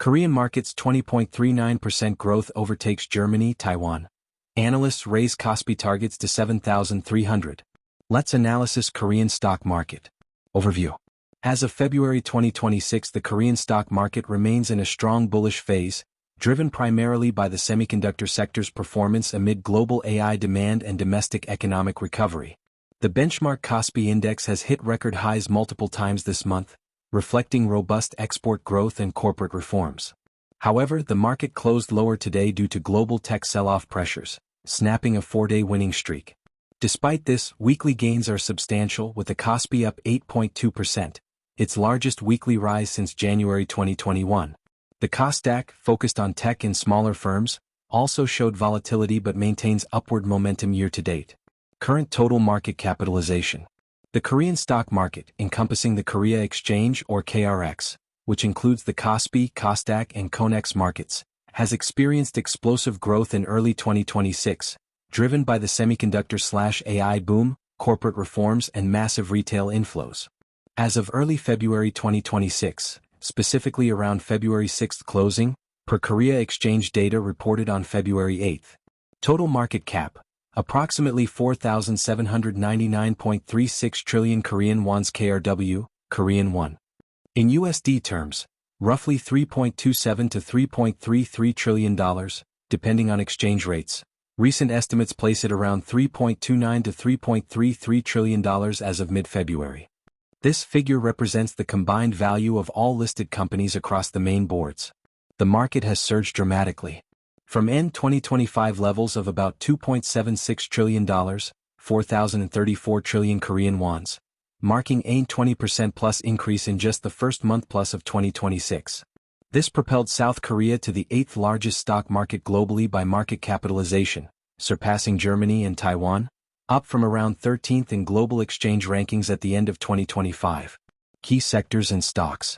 Korean market's 20.39% growth overtakes Germany, Taiwan. Analysts raise Kospi targets to 7,300. Let's analysis Korean stock market. Overview. As of February 2026, the Korean stock market remains in a strong bullish phase, driven primarily by the semiconductor sector's performance amid global AI demand and domestic economic recovery. The benchmark Kospi index has hit record highs multiple times this month, reflecting robust export growth and corporate reforms. However, the market closed lower today due to global tech sell-off pressures, snapping a 4-day winning streak. Despite this, weekly gains are substantial, with the Kospi up 8.2%, its largest weekly rise since January 2021. The Kosdaq, focused on tech and smaller firms, also showed volatility but maintains upward momentum year-to-date. Current total market capitalization. The Korean stock market, encompassing the Korea Exchange or KRX, which includes the Kospi, Kosdaq and Konex markets, has experienced explosive growth in early 2026, driven by the semiconductor/AI boom, corporate reforms and massive retail inflows. As of early February 2026, specifically around February 6 closing, per Korea Exchange data reported on February 8, total market cap, approximately 4,799.36 trillion Korean wons KRW, Korean won. In USD terms, roughly $3.27 to $3.33 trillion, depending on exchange rates. Recent estimates place it around $3.29 to $3.33 trillion as of mid-February. This figure represents the combined value of all listed companies across the main boards. The market has surged dramatically. From end 2025 levels of about $2.76 trillion, 4,034 trillion Korean wons, marking a 20% plus increase in just the first month plus of 2026. This propelled South Korea to the 8th largest stock market globally by market capitalization, surpassing Germany and Taiwan, up from around 13th in global exchange rankings at the end of 2025. Key sectors and stocks.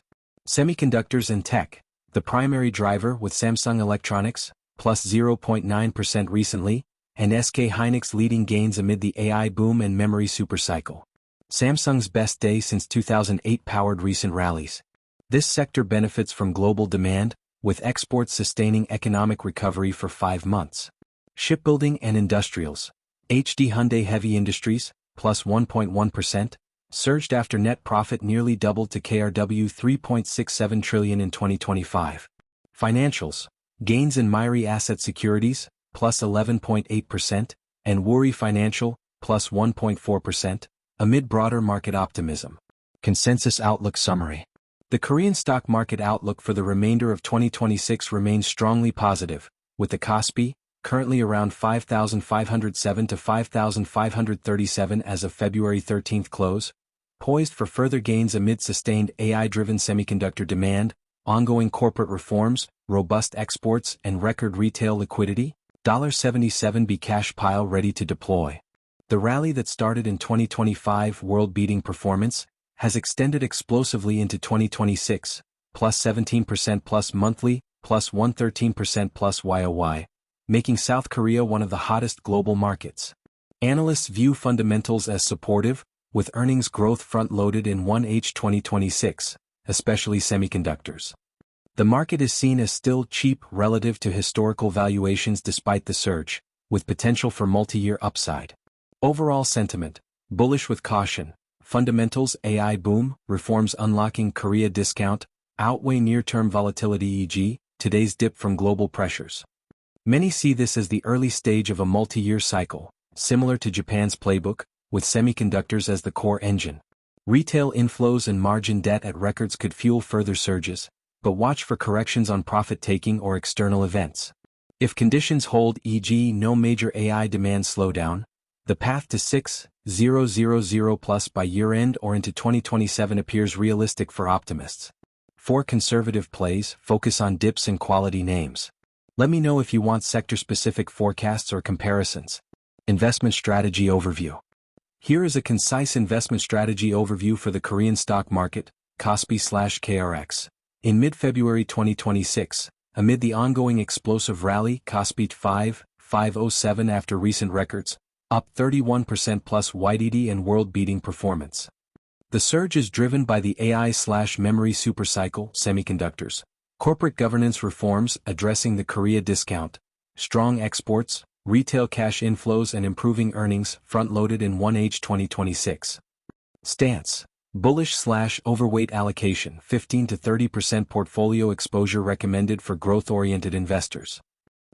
Semiconductors and tech, the primary driver, with Samsung Electronics, plus 0.9% recently, and SK Hynix leading gains amid the AI boom and memory supercycle. Samsung's best day since 2008 powered recent rallies. This sector benefits from global demand, with exports sustaining economic recovery for 5 months. Shipbuilding and industrials. HD Hyundai Heavy Industries, plus 1.1%, surged after net profit nearly doubled to KRW 3.67 trillion in 2025. Financials. Gains in Myri Asset Securities, plus 11.8%, and Woori Financial, plus 1.4%, amid broader market optimism. Consensus Outlook Summary. The Korean stock market outlook for the remainder of 2026 remains strongly positive, with the Kospi, currently around 5,507 to 5,537 as of February 13 close, poised for further gains amid sustained AI-driven semiconductor demand, ongoing corporate reforms, robust exports and record retail liquidity. $77 cash pile ready to deploy. The rally that started in 2025 world-beating performance has extended explosively into 2026, plus 17% plus monthly, plus 113% plus YOY, making South Korea one of the hottest global markets. Analysts view fundamentals as supportive, with earnings growth front-loaded in 1H 2026, especially semiconductors. The market is seen as still cheap relative to historical valuations despite the surge, with potential for multi-year upside. Overall sentiment, bullish with caution. Fundamentals: AI boom, reforms unlocking Korea discount, outweigh near-term volatility, e.g., today's dip from global pressures. Many see this as the early stage of a multi-year cycle, similar to Japan's playbook, with semiconductors as the core engine. Retail inflows and margin debt at records could fuel further surges, but watch for corrections on profit-taking or external events. If conditions hold, e.g., no major AI demand slowdown, the path to 6,000 plus by year-end or into 2027 appears realistic for optimists. For conservative plays, focus on dips and quality names. Let me know if you want sector-specific forecasts or comparisons. Investment Strategy Overview. Here is a concise investment strategy overview for the Korean stock market, Kospi/KRX. In mid-February 2026, amid the ongoing explosive rally, Kospi 5,507 after recent records, up 31% plus YTD and world-beating performance. The surge is driven by the AI/memory supercycle, semiconductors, Corporate governance reforms addressing the Korea discount, strong exports, retail cash inflows and improving earnings front-loaded in 1H 2026. Stance: bullish/overweight allocation 15 to 30% portfolio exposure recommended for growth-oriented investors.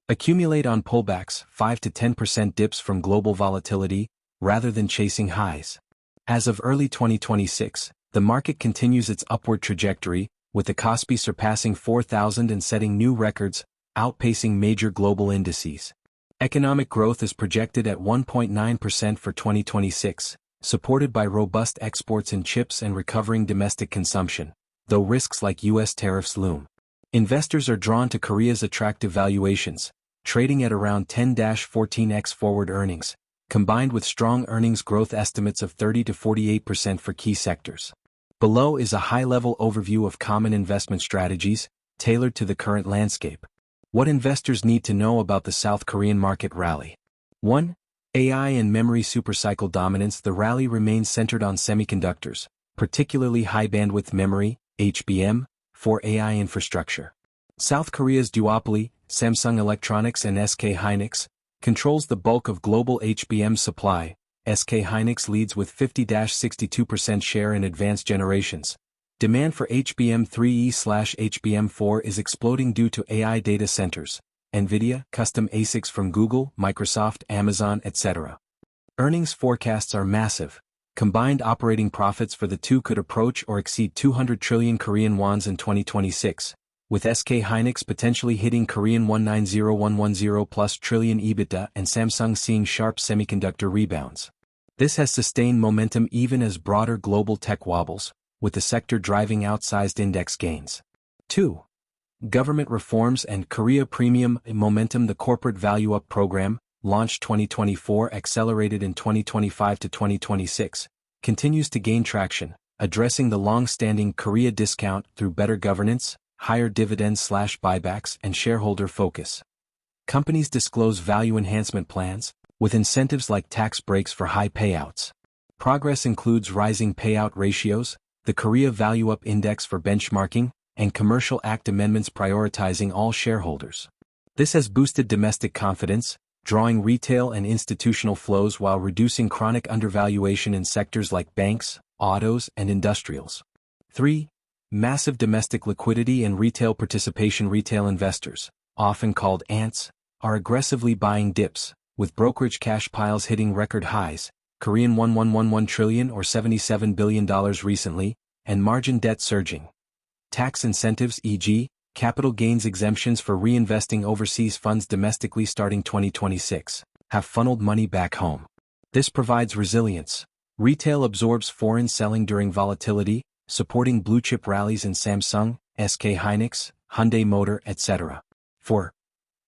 Accumulate on pullbacks 5 to 10% dips from global volatility, rather than chasing highs. As of early 2026, the market continues its upward trajectory, with the Kospi surpassing 4,000 and setting new records, outpacing major global indices. Economic growth is projected at 1.9% for 2026, supported by robust exports in chips and recovering domestic consumption, though risks like U.S. tariffs loom. Investors are drawn to Korea's attractive valuations, trading at around 10-14x forward earnings, combined with strong earnings growth estimates of 30 to 48% for key sectors. Below is a high-level overview of common investment strategies, tailored to the current landscape. What investors need to know about the South Korean market rally. 1. AI and memory supercycle dominance. The rally remains centered on semiconductors, particularly high-bandwidth memory, HBM, for AI infrastructure. South Korea's duopoly, Samsung Electronics and SK Hynix, controls the bulk of global HBM supply. SK Hynix leads with 50-62% share in advanced generations. Demand for HBM3E/HBM4 is exploding due to AI data centers, NVIDIA, custom ASICs from Google, Microsoft, Amazon, etc. Earnings forecasts are massive. Combined operating profits for the two could approach or exceed 200 trillion Korean wons in 2026, with SK Hynix potentially hitting Korean 190,110 plus trillion EBITDA and Samsung seeing sharp semiconductor rebounds. This has sustained momentum even as broader global tech wobbles, with the sector driving outsized index gains. 2. Government reforms and Korea Premium Momentum. The Corporate Value Up program, launched 2024, accelerated in 2025 to 2026, continues to gain traction, addressing the long-standing Korea discount through better governance, higher dividends/buybacks and shareholder focus. Companies disclose value enhancement plans, with incentives like tax breaks for high payouts. Progress includes rising payout ratios, the Korea Value Up Index for benchmarking, and Commercial Act amendments prioritizing all shareholders. This has boosted domestic confidence, drawing retail and institutional flows while reducing chronic undervaluation in sectors like banks, autos, and industrials. 3. Massive domestic liquidity and retail participation. Retail investors, often called ants, are aggressively buying dips, with brokerage cash piles hitting record highs, Korean 1111 trillion or $77 billion recently, and margin debt surging. Tax incentives, e.g., capital gains exemptions for reinvesting overseas funds domestically starting 2026, have funneled money back home. This provides resilience. Retail absorbs foreign selling during volatility, supporting blue-chip rallies in Samsung, SK Hynix, Hyundai Motor, etc. 4.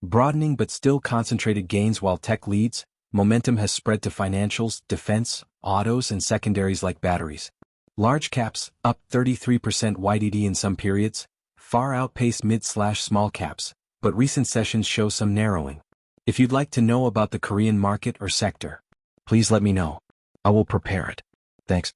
Broadening but still concentrated gains. While tech leads, momentum has spread to financials, defense, autos and secondaries like batteries. Large caps, up 33% YTD in some periods, far outpace mid/small caps, but recent sessions show some narrowing. If you'd like to know about the Korean market or sector, please let me know. I will prepare it. Thanks.